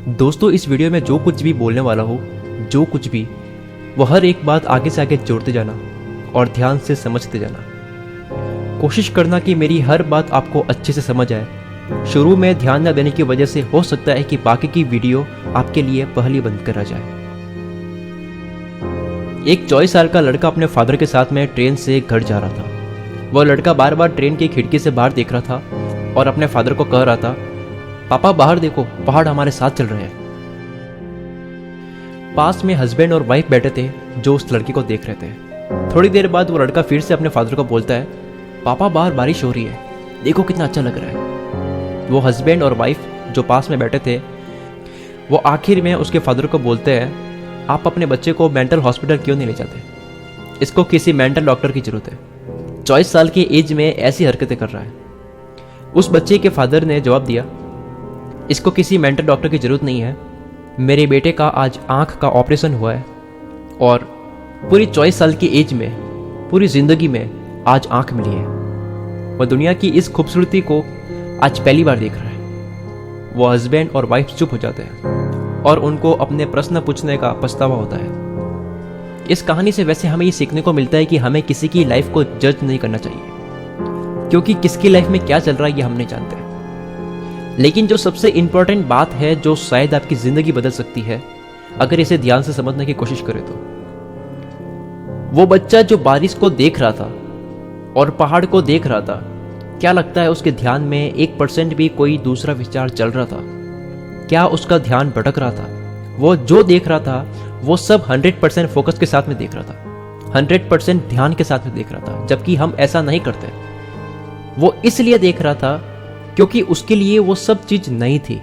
दोस्तों, इस वीडियो में जो कुछ भी बोलने वाला हो, जो कुछ भी, वो हर एक बात आगे से आगे जोड़ते जाना और ध्यान से समझते जाना। कोशिश करना कि मेरी हर बात आपको अच्छे से समझ आए। शुरू में ध्यान न देने की वजह से हो सकता है कि बाकी की वीडियो आपके लिए पहली बंद करा जाए। एक 24 साल का लड़का अपने फादर के साथ में ट्रेन से घर जा रहा था। वह लड़का बार बार ट्रेन की खिड़की से बाहर देख रहा था और अपने फादर को कह रहा था, पापा बाहर देखो, पहाड़ हमारे साथ चल रहे हैं। पास में हस्बैंड और वाइफ बैठे थे जो उस लड़की को देख रहे थे। थोड़ी देर बाद वो लड़का फिर से अपने फादर को बोलता है, पापा बाहर बारिश हो रही है, देखो कितना अच्छा लग रहा है। वो हस्बैंड और वाइफ जो पास में बैठे थे, वो आखिर में उसके फादर को बोलते हैं, आप अपने बच्चे को मेंटल हॉस्पिटल क्यों नहीं ले जाते? इसको किसी मेंटल डॉक्टर की जरूरत है। 24 साल की एज में ऐसी हरकतें कर रहा है। उस बच्चे के फादर ने जवाब दिया, इसको किसी मेंटल डॉक्टर की ज़रूरत नहीं है। मेरे बेटे का आज आँख का ऑपरेशन हुआ है और पूरी 24 साल की एज में, पूरी ज़िंदगी में आज आँख मिली है। वह दुनिया की इस खूबसूरती को आज पहली बार देख रहा है। वो हस्बैंड और वाइफ चुप हो जाते हैं और उनको अपने प्रश्न पूछने का पछतावा होता है। इस कहानी से वैसे हमें ये सीखने को मिलता है कि हमें किसी की लाइफ को जज नहीं करना चाहिए, क्योंकि किसकी लाइफ में क्या चल रहा है ये हम नहीं जानते। लेकिन जो सबसे इंपॉर्टेंट बात है, जो शायद आपकी ज़िंदगी बदल सकती है अगर इसे ध्यान से समझने की कोशिश करें, तो वो बच्चा जो बारिश को देख रहा था और पहाड़ को देख रहा था, क्या लगता है उसके ध्यान में 1% भी कोई दूसरा विचार चल रहा था? क्या उसका ध्यान भटक रहा था? वो जो देख रहा था वो सब 100% फोकस के साथ में देख रहा था, 100% ध्यान के साथ में देख रहा था, जबकि हम ऐसा नहीं करते। वो इसलिए देख रहा था क्योंकि उसके लिए वो सब चीज़ नई थी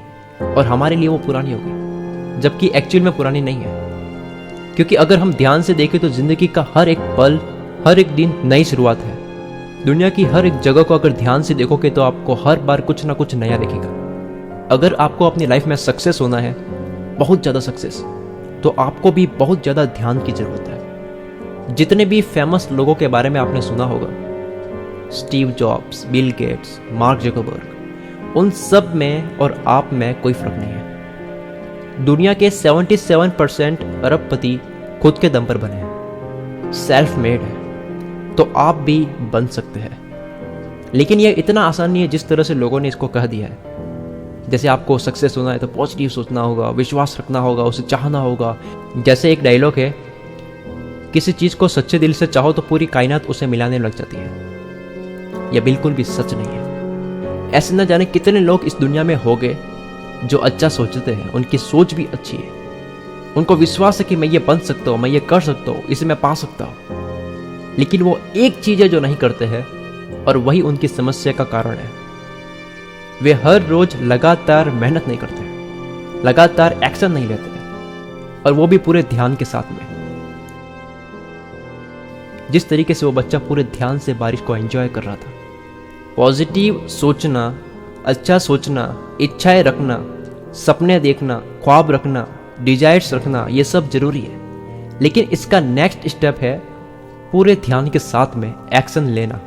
और हमारे लिए वो पुरानी हो गई, जबकि एक्चुअल में पुरानी नहीं है। क्योंकि अगर हम ध्यान से देखें तो ज़िंदगी का हर एक पल, हर एक दिन नई शुरुआत है। दुनिया की हर एक जगह को अगर ध्यान से देखोगे तो आपको हर बार कुछ ना कुछ नया दिखेगा। अगर आपको अपनी लाइफ में सक्सेस होना है, बहुत ज़्यादा सक्सेस, तो आपको भी बहुत ज़्यादा ध्यान की ज़रूरत है। जितने भी फेमस लोगों के बारे में आपने सुना होगा, Steve jobs, Bill Gates, mark Zuckerberg, उन सब में और आप में कोई फर्क नहीं है। दुनिया के 77% अरबपति खुद के दम पर बने हैं, सेल्फ मेड है, तो आप भी बन सकते हैं। लेकिन यह इतना आसान नहीं है जिस तरह से लोगों ने इसको कह दिया है। जैसे आपको सक्सेस होना है तो पॉजिटिव सोचना होगा, विश्वास रखना होगा, उसे चाहना होगा। जैसे एक डायलॉग है, किसी चीज़ को सच्चे दिल से चाहो तो पूरी कायनात उसे मिलाने लग जाती है। यह बिल्कुल भी सच नहीं है। ऐसे न जाने कितने लोग इस दुनिया में हो गए जो अच्छा सोचते हैं, उनकी सोच भी अच्छी है, उनको विश्वास है कि मैं ये बन सकता हूँ, मैं ये कर सकता हूँ, इसे मैं पा सकता हूँ। लेकिन वो एक चीज़ है जो नहीं करते हैं और वही उनकी समस्या का कारण है। वे हर रोज लगातार मेहनत नहीं करते, लगातार एक्शन नहीं लेते, और वो भी पूरे ध्यान के साथ में। जिस तरीके से वो बच्चा पूरे ध्यान से बारिश को एंजॉय कर रहा था। पॉजिटिव सोचना, अच्छा सोचना, इच्छाएं रखना, सपने देखना, ख्वाब रखना, डिजायर्स रखना, ये सब जरूरी है। लेकिन इसका नेक्स्ट स्टेप है पूरे ध्यान के साथ में एक्शन लेना।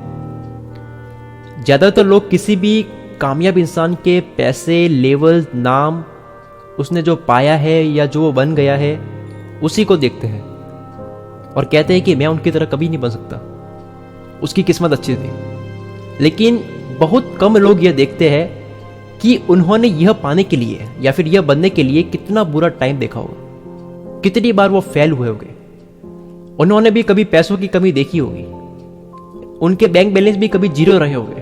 ज़्यादातर लोग किसी भी कामयाब इंसान के पैसे, लेवल, नाम, उसने जो पाया है या जो वो बन गया है, उसी को देखते हैं और कहते हैं कि मैं उनकी तरह कभी नहीं बन सकता, उसकी किस्मत अच्छी थी। लेकिन बहुत कम लोग यह देखते हैं कि उन्होंने यह पाने के लिए या फिर यह बनने के लिए कितना बुरा टाइम देखा होगा, कितनी बार वो फेल हुए होंगे, उन्होंने भी कभी पैसों की कमी देखी होगी, उनके बैंक बैलेंस भी कभी जीरो रहे होंगे,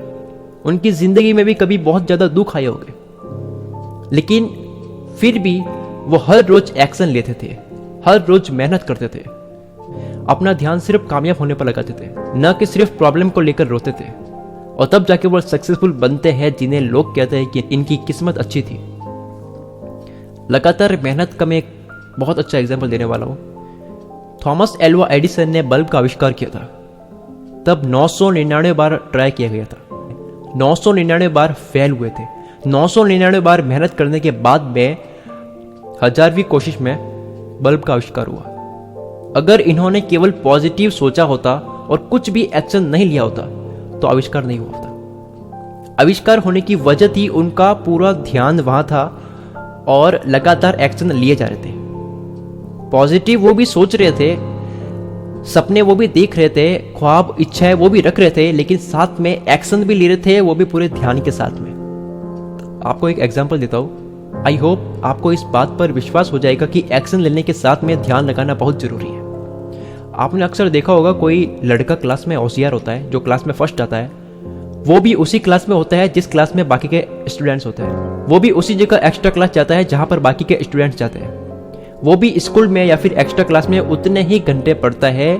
उनकी जिंदगी में भी कभी बहुत ज्यादा दुख आए होंगे। लेकिन फिर भी वो हर रोज एक्शन लेते थे, हर रोज मेहनत करते थे, अपना ध्यान सिर्फ कामयाब होने पर लगाते थे, न कि सिर्फ प्रॉब्लम को लेकर रोते थे। और तब जाके वो सक्सेसफुल बनते हैं जिन्हें लोग कहते हैं कि इनकी किस्मत अच्छी थी। लगातार मेहनत का मैं एक बहुत अच्छा एग्जाम्पल देने वाला हूँ। थॉमस एल्वा एडिसन ने बल्ब का आविष्कार किया था। तब 999 बार ट्राई किया गया था, 999 बार फेल हुए थे। 999 बार मेहनत करने के बाद में 1000वीं कोशिश में बल्ब का आविष्कार हुआ। अगर इन्होंने केवल पॉजिटिव सोचा होता और कुछ भी एक्शन नहीं लिया होता तो आविष्कार नहीं हुआ था। आविष्कार होने की वजह थी उनका पूरा ध्यान वहां था और लगातार एक्शन लिए जा रहे थे। पॉजिटिव वो भी सोच रहे थे, सपने वो भी देख रहे थे, ख्वाब इच्छाएं वो भी रख रहे थे, लेकिन साथ में एक्शन भी ले रहे थे, वो भी पूरे ध्यान के साथ में। आपको एक एग्जांपल देता हूँ। आई होप आपको इस बात पर विश्वास हो जाएगा कि एक्शन लेने के साथ में ध्यान लगाना बहुत ज़रूरी है। आपने अक्सर देखा होगा कोई लड़का क्लास में होशियार होता है, जो क्लास में फर्स्ट आता है, वो भी उसी क्लास में होता है जिस क्लास में बाकी के स्टूडेंट्स होते हैं। वो भी उसी जगह एक्स्ट्रा क्लास जाता है जहाँ पर बाकी के स्टूडेंट्स जाते हैं। वो भी स्कूल में या फिर एक्स्ट्रा क्लास में उतने ही घंटे पढ़ता है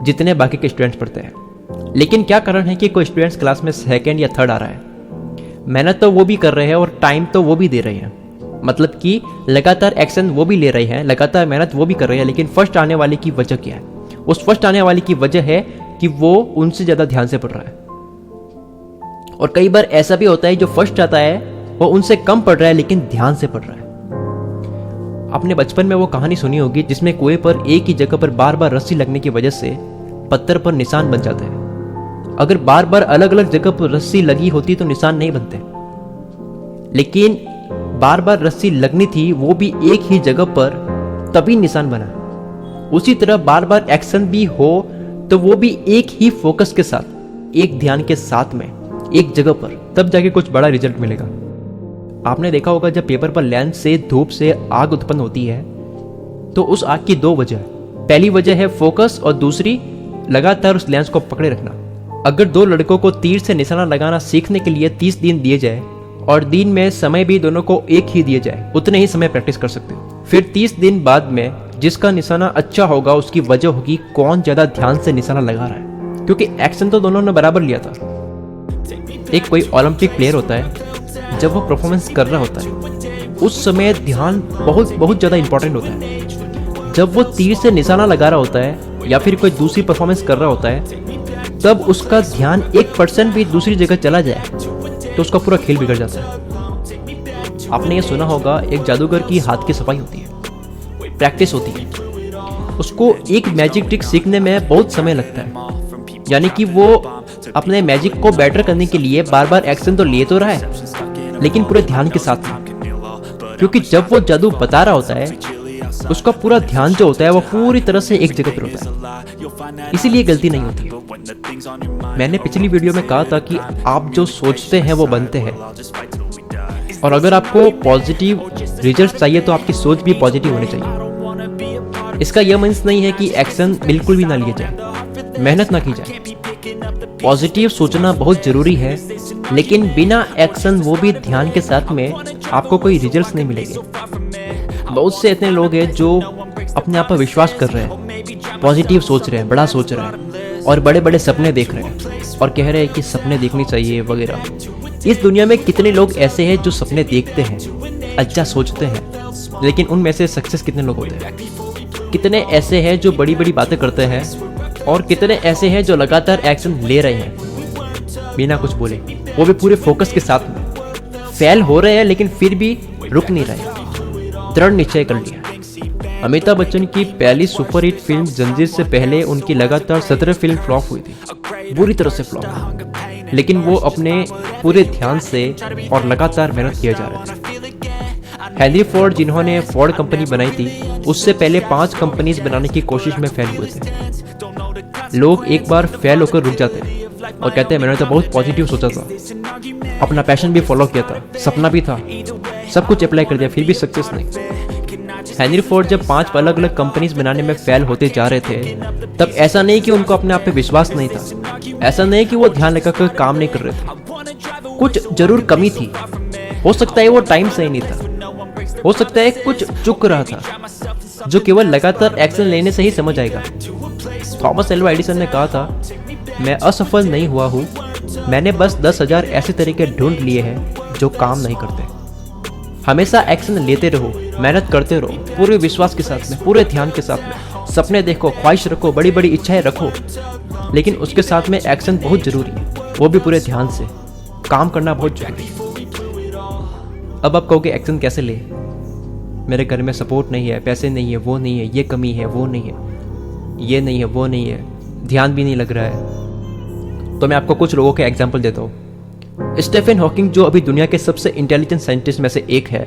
जितने बाकी के स्टूडेंट्स पढ़ते हैं। लेकिन क्या कारण है कि कोई स्टूडेंट्स क्लास में सेकंड या थर्ड आ रहा है? मेहनत तो वो भी कर रहे हैं और टाइम तो वो भी दे रहे हैं, मतलब कि लगातार एक्शन वो भी ले रहे हैं, लगातार मेहनत वो भी कर रहे हैं, लेकिन फर्स्ट आने वाले की वजह क्या है? उस फर्स्ट आने वाले की वजह है कि वो उनसे ज़्यादा ध्यान से पढ़ रहा है। और कई बार ऐसा भी होता है जो फर्स्ट आता है वो उनसे कम पढ़ रहा है लेकिन ध्यान से पढ़ रहा है। आपने बचपन में वो कहानी सुनी होगी जिसमें कुएं पर एक ही जगह पर बार बार रस्सी लगने की वजह से पत्थर पर निशान बन जाते हैं। अगर बार बार अलग अलग जगह पर रस्सी लगी होती तो निशान नहीं बनते, लेकिन बार बार रस्सी लगनी थी वो भी एक ही जगह पर, तभी निशान बना। उसी तरह बार बार एक्शन भी हो तो वो भी एक ही फोकस के साथ, एक ध्यान के साथ में, एक जगह पर, तब जाके कुछ बड़ा रिजल्ट मिलेगा। आपने देखा होगा जब पेपर पर लेंस से धूप से आग उत्पन्न होती है तो उस आग की दो वजह, पहली वजह है फोकस और दूसरी लगातार उस लेंस को पकड़े रखना। अगर दो लड़कों को तीर से निशाना लगाना सीखने के लिए 30 दिन दिए जाए और दिन में समय भी दोनों को एक ही दिए जाए, उतने ही समय प्रैक्टिस कर सकते हो। फिर 30 दिन बाद में जिसका निशाना अच्छा होगा उसकी वजह होगी कौन ज्यादा ध्यान से निशाना लगा रहा है, क्योंकि एक्शन तो दोनों ने बराबर लिया था। एक कोई ओलंपिक प्लेयर होता है, जब वो परफॉर्मेंस कर रहा होता है उस समय ध्यान बहुत ज़्यादा इंपॉर्टेंट होता है। जब वो तीर से निशाना लगा रहा होता है या फिर कोई दूसरी परफॉर्मेंस कर रहा होता है, तब उसका ध्यान 1% भी दूसरी जगह चला जाए तो उसका पूरा खेल बिगड़ जाता है। आपने ये सुना होगा एक जादूगर की हाथ की सफाई होती है, प्रैक्टिस होती है, उसको एक मैजिक ट्रिक सीखने में बहुत समय लगता है। यानी कि वो अपने मैजिक को बेटर करने के लिए बार बार एक्शन तो ले तो रहा है लेकिन पूरे ध्यान के साथ में, क्योंकि जब वो जादू बता रहा होता है उसका पूरा ध्यान जो होता है वो पूरी तरह से एक जगह पर होता है, इसीलिए गलती नहीं होती। मैंने पिछली वीडियो में कहा था कि आप जो सोचते हैं वो बनते हैं, और अगर आपको पॉजिटिव रिजल्ट चाहिए तो आपकी सोच भी पॉजिटिव होनी चाहिए। इसका यह मीन्स नहीं है कि एक्शन बिल्कुल भी ना लिए जाए, मेहनत ना की जाए। पॉजिटिव सोचना बहुत जरूरी है, लेकिन बिना एक्शन वो भी ध्यान के साथ में आपको कोई रिजल्ट्स नहीं मिलेंगे। बहुत से इतने लोग हैं जो अपने आप पर विश्वास कर रहे हैं, पॉजिटिव सोच रहे हैं, बड़ा सोच रहे हैं और बड़े बड़े सपने देख रहे हैं और कह रहे हैं कि सपने देखने चाहिए वगैरह। इस दुनिया में कितने लोग ऐसे हैं जो सपने देखते हैं, अच्छा सोचते हैं, लेकिन उनमें से सक्सेस कितने लोग होते हैं? कितने ऐसे हैं जो बड़ी बड़ी बातें करते हैं और कितने ऐसे हैं जो लगातार एक्शन ले रहे हैं बिना कुछ बोले, वो भी पूरे फोकस के साथ में। फेल हो रहे हैं लेकिन फिर भी रुक नहीं रहे, दृढ़ निश्चय कर लिया। अमिताभ बच्चन की पहली सुपरहिट फिल्म जंजीर से पहले उनकी लगातार 17 फिल्म फ्लॉप हुई थी, बुरी तरह से फ्लॉप, लेकिन वो अपने पूरे ध्यान से और लगातार मेहनत किए जा रहे थे। हेनरी फोर्ड जिन्होंने फोर्ड कंपनी बनाई थी, उससे पहले 5 कंपनीज बनाने की कोशिश में फेल हुए थे। लोग एक बार फेल होकर रुक जाते हैं और कहते हैं मैंने तो बहुत पॉजिटिव सोचा था, अपना पैशन भी फॉलो किया था, सपना भी था, सब कुछ अप्लाई कर दिया, फिर भी सक्सेस नहीं। हेनरी फोर्ड जब 5 अलग अलग कंपनीज बनाने में फेल होते जा रहे थे, तब ऐसा नहीं कि उनको अपने आप पे विश्वास नहीं था, ऐसा नहीं कि वो ध्यान लगाकर काम नहीं कर रहे थे। कुछ जरूर कमी थी, हो सकता है वो टाइम सही नहीं था, हो सकता है कुछ चुक रहा था, जो केवल लगातार एक्शन लेने से ही समझ आएगा। थॉमस एल्वा एडिसन ने कहा था, मैं असफल नहीं हुआ हूँ, मैंने बस 10,000 ऐसे तरीके ढूंढ लिए हैं जो काम नहीं करते। हमेशा एक्शन लेते रहो, मेहनत करते रहो, पूरे विश्वास के साथ में, पूरे ध्यान के साथ में। सपने देखो, ख्वाहिश रखो, बड़ी बड़ी इच्छाएं रखो, लेकिन उसके साथ में एक्शन बहुत जरूरी है, वो भी पूरे ध्यान से। काम करना बहुत जरूरी है। अब आप कहोगे एक्शन कैसे ले? मेरे घर में सपोर्ट नहीं है, पैसे नहीं है, वो नहीं है, ये कमी है, वो नहीं है, ये नहीं है, वो नहीं है, ध्यान भी नहीं लग रहा है। तो मैं आपको कुछ लोगों के एग्जाम्पल देता हूँ। स्टीफन हॉकिंग जो अभी दुनिया के सबसे इंटेलिजेंट साइंटिस्ट में से एक है,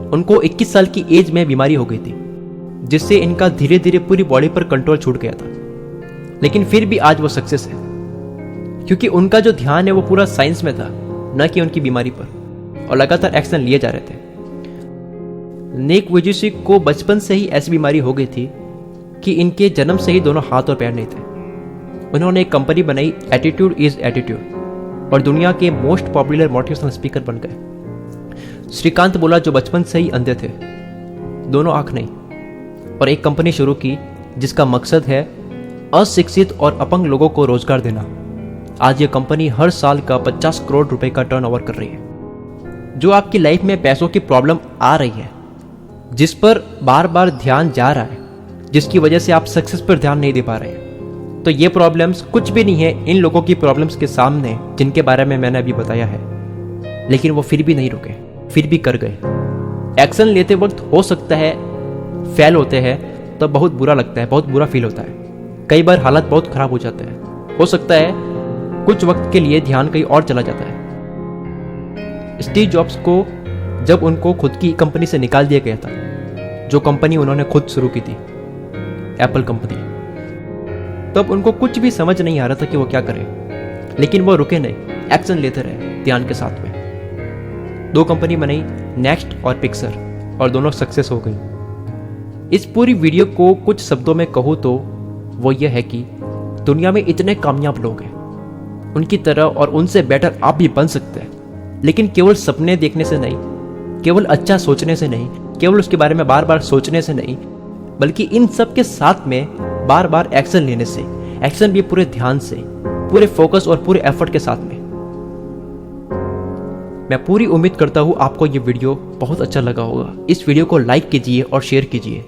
उनको 21 साल की एज में बीमारी हो गई थी, जिससे इनका धीरे धीरे पूरी बॉडी पर कंट्रोल छूट गया था। लेकिन फिर भी आज वो सक्सेस है, क्योंकि उनका जो ध्यान है वो पूरा साइंस में था, न कि उनकी बीमारी पर, और लगातार एक्शन लिए जा रहे थे। निक वुइजिच को बचपन से ही ऐसी बीमारी हो गई थी कि इनके जन्म से ही दोनों हाथ और पैर नहीं थे। उन्होंने एक कंपनी बनाई, एटीट्यूड इज एटीट्यूड, और दुनिया के मोस्ट पॉपुलर मोटिवेशनल स्पीकर बन गए। श्रीकांत बोला जो बचपन से ही अंधे थे, दोनों आंख नहीं, और एक कंपनी शुरू की जिसका मकसद है अशिक्षित और अपंग लोगों को रोजगार देना। आज ये कंपनी हर साल का 50 करोड़ रुपए का टर्नओवर कर रही है। जो आपकी लाइफ में पैसों की प्रॉब्लम आ रही है, जिस पर बार बार ध्यान जा रहा है, जिसकी वजह से आप सक्सेस पर ध्यान नहीं दे पा रहे हैं, तो ये प्रॉब्लम्स कुछ भी नहीं है इन लोगों की प्रॉब्लम्स के सामने जिनके बारे में मैंने अभी बताया है। लेकिन वो फिर भी नहीं रुके, फिर भी कर गए। एक्शन लेते वक्त हो सकता है फेल होते हैं तो बहुत बुरा लगता है, बहुत बुरा फील होता है, कई बार हालत बहुत खराब हो जाते हैं, हो सकता है कुछ वक्त के लिए ध्यान कहीं और चला जाता है। स्टीव जॉब्स को जब उनको खुद की कंपनी से निकाल दिया गया था, जो कंपनी उन्होंने खुद शुरू की थी, एप्पल कंपनी, तब उनको कुछ भी समझ नहीं आ रहा था कि वो क्या करें। लेकिन वो रुके नहीं, एक्शन लेते रहे ध्यान के साथ में। 2 कंपनी बनाई, नेक्स्ट और पिक्सर, और दोनों सक्सेस हो गई। इस पूरी वीडियो को कुछ शब्दों में कहूँ तो वो ये है कि दुनिया में इतने कामयाब लोग हैं, उनकी तरह और उनसे बेटर आप भी बन सकते हैं, लेकिन केवल सपने देखने से नहीं, केवल अच्छा सोचने से नहीं, केवल उसके बारे में बार बार सोचने से नहीं, बल्कि इन सब के साथ में बार बार एक्शन लेने से, एक्शन भी पूरे ध्यान से, पूरे फोकस और पूरे एफर्ट के साथ में। मैं पूरी उम्मीद करता हूँ आपको ये वीडियो बहुत अच्छा लगा होगा। इस वीडियो को लाइक कीजिए और शेयर कीजिए।